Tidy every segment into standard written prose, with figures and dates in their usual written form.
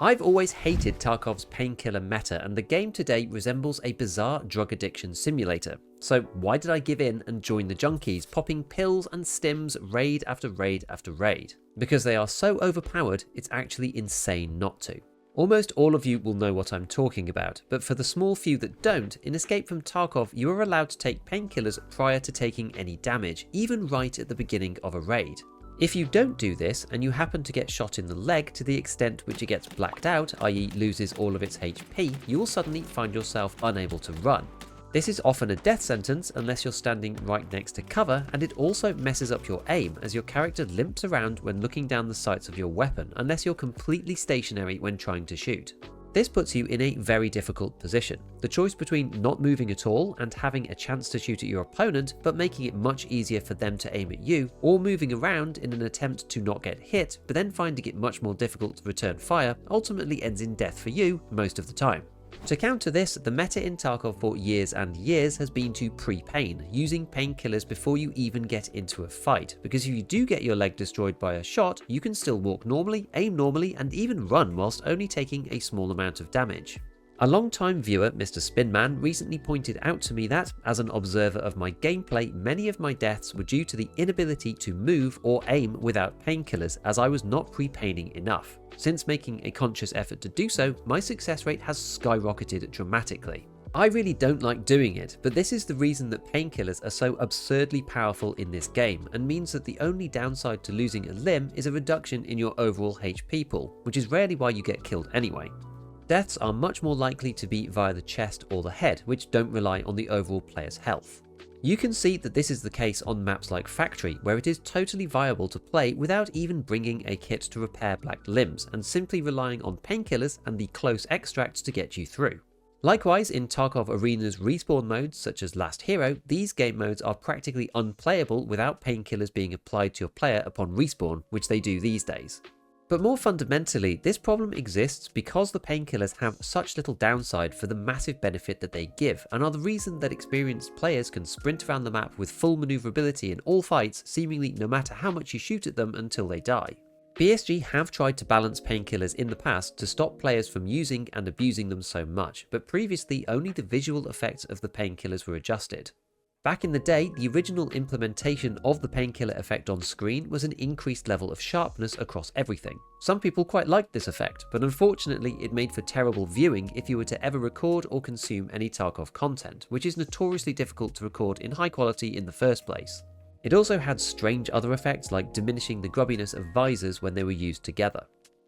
I've always hated Tarkov's Painkiller meta, and the game today resembles a bizarre drug addiction simulator. So why did I give in and join the junkies, popping pills and stims raid after raid after raid? Because they are so overpowered, it's actually insane not to. Almost all of you will know what I'm talking about, but for the small few that don't, in Escape from Tarkov you are allowed to take painkillers prior to taking any damage, even right at the beginning of a raid. If you don't do this, and you happen to get shot in the leg to the extent which it gets blacked out, i.e. loses all of its HP, you will suddenly find yourself unable to run. This is often a death sentence unless you're standing right next to cover, and it also messes up your aim as your character limps around when looking down the sights of your weapon unless you're completely stationary when trying to shoot. This puts you in a very difficult position. The choice between not moving at all and having a chance to shoot at your opponent but making it much easier for them to aim at you, or moving around in an attempt to not get hit but then finding it much more difficult to return fire, ultimately ends in death for you most of the time. To counter this, the meta in Tarkov for years and years has been to pre-pain, using painkillers before you even get into a fight, because if you do get your leg destroyed by a shot, you can still walk normally, aim normally, and even run whilst only taking a small amount of damage. A long-time viewer, Mr. Spinman, recently pointed out to me that, as an observer of my gameplay, many of my deaths were due to the inability to move or aim without painkillers, as I was not pre-paining enough. Since making a conscious effort to do so, my success rate has skyrocketed dramatically. I really don't like doing it, but this is the reason that painkillers are so absurdly powerful in this game, and means that the only downside to losing a limb is a reduction in your overall HP pool, which is rarely why you get killed anyway. Deaths are much more likely to be via the chest or the head, which don't rely on the overall player's health. You can see that this is the case on maps like Factory, where it is totally viable to play without even bringing a kit to repair black limbs, and simply relying on painkillers and the close extracts to get you through. Likewise, in Tarkov Arena's respawn modes, such as Last Hero, these game modes are practically unplayable without painkillers being applied to your player upon respawn, which they do these days. But more fundamentally, this problem exists because the painkillers have such little downside for the massive benefit that they give, and are the reason that experienced players can sprint around the map with full maneuverability in all fights, seemingly no matter how much you shoot at them until they die. BSG have tried to balance painkillers in the past to stop players from using and abusing them so much, but previously only the visual effects of the painkillers were adjusted. Back in the day, the original implementation of the painkiller effect on screen was an increased level of sharpness across everything. Some people quite liked this effect, but unfortunately it made for terrible viewing if you were to ever record or consume any Tarkov content, which is notoriously difficult to record in high quality in the first place. It also had strange other effects like diminishing the grubbiness of visors when they were used together.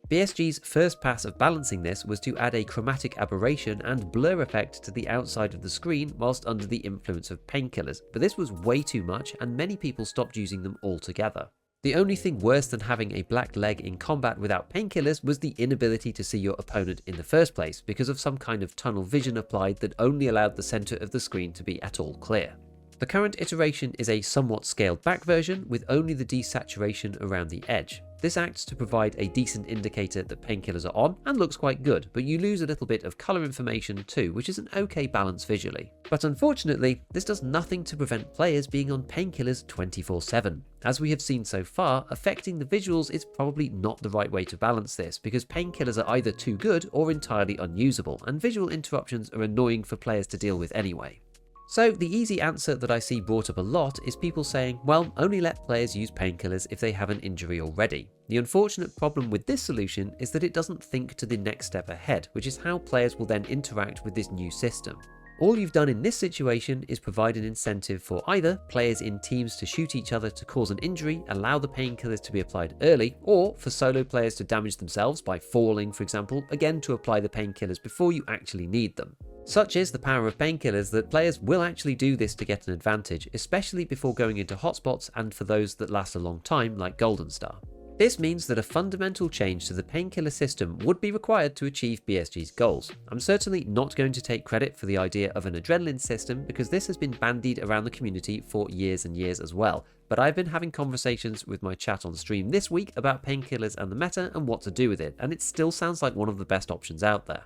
BSG's first pass of balancing this was to add a chromatic aberration and blur effect to the outside of the screen whilst under the influence of painkillers, but this was way too much and many people stopped using them altogether. The only thing worse than having a black leg in combat without painkillers was the inability to see your opponent in the first place because of some kind of tunnel vision applied that only allowed the centre of the screen to be at all clear. The current iteration is a somewhat scaled back version with only the desaturation around the edge. This acts to provide a decent indicator that painkillers are on and looks quite good, but you lose a little bit of colour information too, which is an okay balance visually. But unfortunately, this does nothing to prevent players being on painkillers 24/7. As we have seen so far, affecting the visuals is probably not the right way to balance this, because painkillers are either too good or entirely unusable, and visual interruptions are annoying for players to deal with anyway. So the easy answer that I see brought up a lot is people saying, well, only let players use painkillers if they have an injury already. The unfortunate problem with this solution is that it doesn't think to the next step ahead, which is how players will then interact with this new system. All you've done in this situation is provide an incentive for either players in teams to shoot each other to cause an injury, allow the painkillers to be applied early, or for solo players to damage themselves by falling, for example, again to apply the painkillers before you actually need them. Such is the power of painkillers that players will actually do this to get an advantage, especially before going into hotspots and for those that last a long time like Golden Star. This means that a fundamental change to the painkiller system would be required to achieve BSG's goals. I'm certainly not going to take credit for the idea of an adrenaline system because this has been bandied around the community for years and years as well, but I've been having conversations with my chat on stream this week about painkillers and the meta and what to do with it, and it still sounds like one of the best options out there.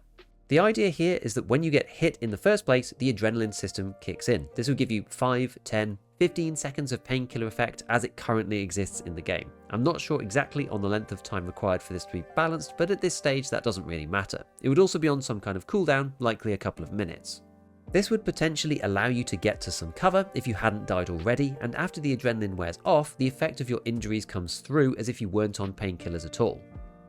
The idea here is that when you get hit in the first place, the adrenaline system kicks in. This will give you 5, 10, 15 seconds of painkiller effect as it currently exists in the game. I'm not sure exactly on the length of time required for this to be balanced, but at this stage that doesn't really matter. It would also be on some kind of cooldown, likely a couple of minutes. This would potentially allow you to get to some cover if you hadn't died already, and after the adrenaline wears off, the effect of your injuries comes through as if you weren't on painkillers at all.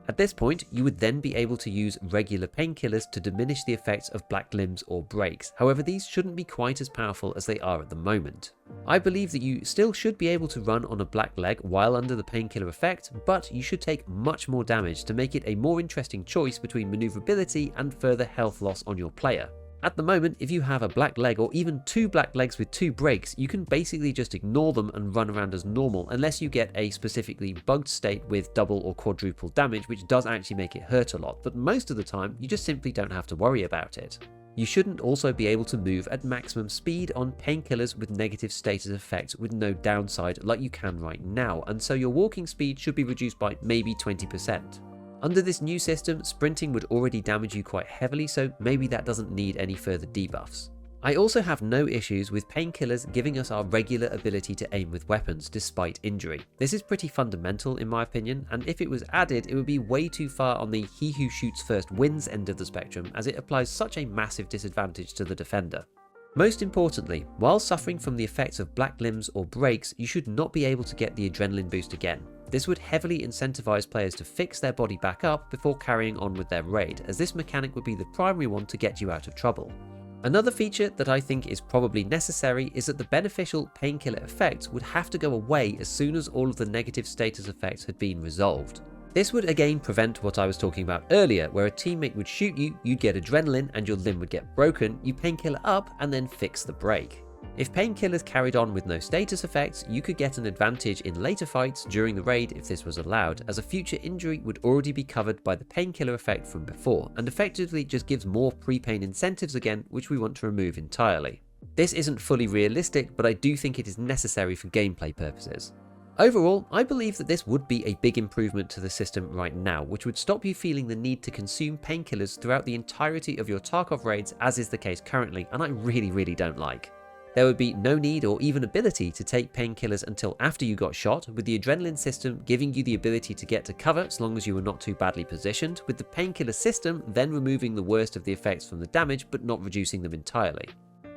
At this point, you would then be able to use regular painkillers to diminish the effects of black limbs or breaks. However, these shouldn't be quite as powerful as they are at the moment. I believe that you still should be able to run on a black leg while under the painkiller effect, but you should take much more damage to make it a more interesting choice between maneuverability and further health loss on your player. At the moment, if you have a black leg or even 2 black legs with 2 breaks, you can basically just ignore them and run around as normal unless you get a specifically bugged state with double or quadruple damage, which does actually make it hurt a lot, but most of the time you just simply don't have to worry about it. You shouldn't also be able to move at maximum speed on painkillers with negative status effects with no downside like you can right now, and so your walking speed should be reduced by maybe 20%. Under this new system, sprinting would already damage you quite heavily, so maybe that doesn't need any further debuffs. I also have no issues with painkillers giving us our regular ability to aim with weapons despite injury. This is pretty fundamental in my opinion, and if it was added, it would be way too far on the he who shoots first wins end of the spectrum, as it applies such a massive disadvantage to the defender. Most importantly, while suffering from the effects of black limbs or breaks, you should not be able to get the adrenaline boost again. This would heavily incentivize players to fix their body back up before carrying on with their raid, as this mechanic would be the primary one to get you out of trouble. Another feature that I think is probably necessary is that the beneficial painkiller effects would have to go away as soon as all of the negative status effects had been resolved. This would again prevent what I was talking about earlier, where a teammate would shoot you, you'd get adrenaline and your limb would get broken, you painkiller up and then fix the break. If painkillers carried on with no status effects, you could get an advantage in later fights during the raid if this was allowed, as a future injury would already be covered by the painkiller effect from before, and effectively just gives more pre-pain incentives again, which we want to remove entirely. This isn't fully realistic, but I do think it is necessary for gameplay purposes. Overall, I believe that this would be a big improvement to the system right now, which would stop you feeling the need to consume painkillers throughout the entirety of your Tarkov raids, as is the case currently, and I really don't like. There would be no need or even ability to take painkillers until after you got shot, with the adrenaline system giving you the ability to get to cover as long as you were not too badly positioned, with the painkiller system then removing the worst of the effects from the damage but not reducing them entirely.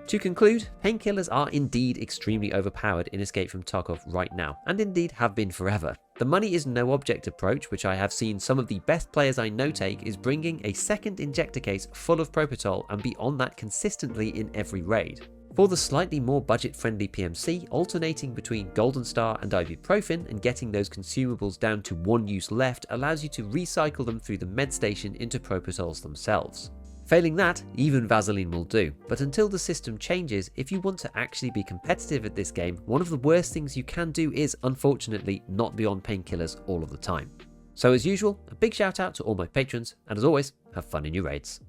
To conclude, painkillers are indeed extremely overpowered in Escape from Tarkov right now, and indeed have been forever. The money is no object approach, which I have seen some of the best players I know take, is bringing a second injector case full of Propofol and be on that consistently in every raid. For the slightly more budget-friendly PMC, alternating between Golden Star and ibuprofen and getting those consumables down to 1 use left allows you to recycle them through the med station into Propofols themselves. Failing that, even Vaseline will do, but until the system changes, if you want to actually be competitive at this game, one of the worst things you can do is, unfortunately, not be on painkillers all of the time. So as usual, a big shout out to all my patrons, and as always, have fun in your raids.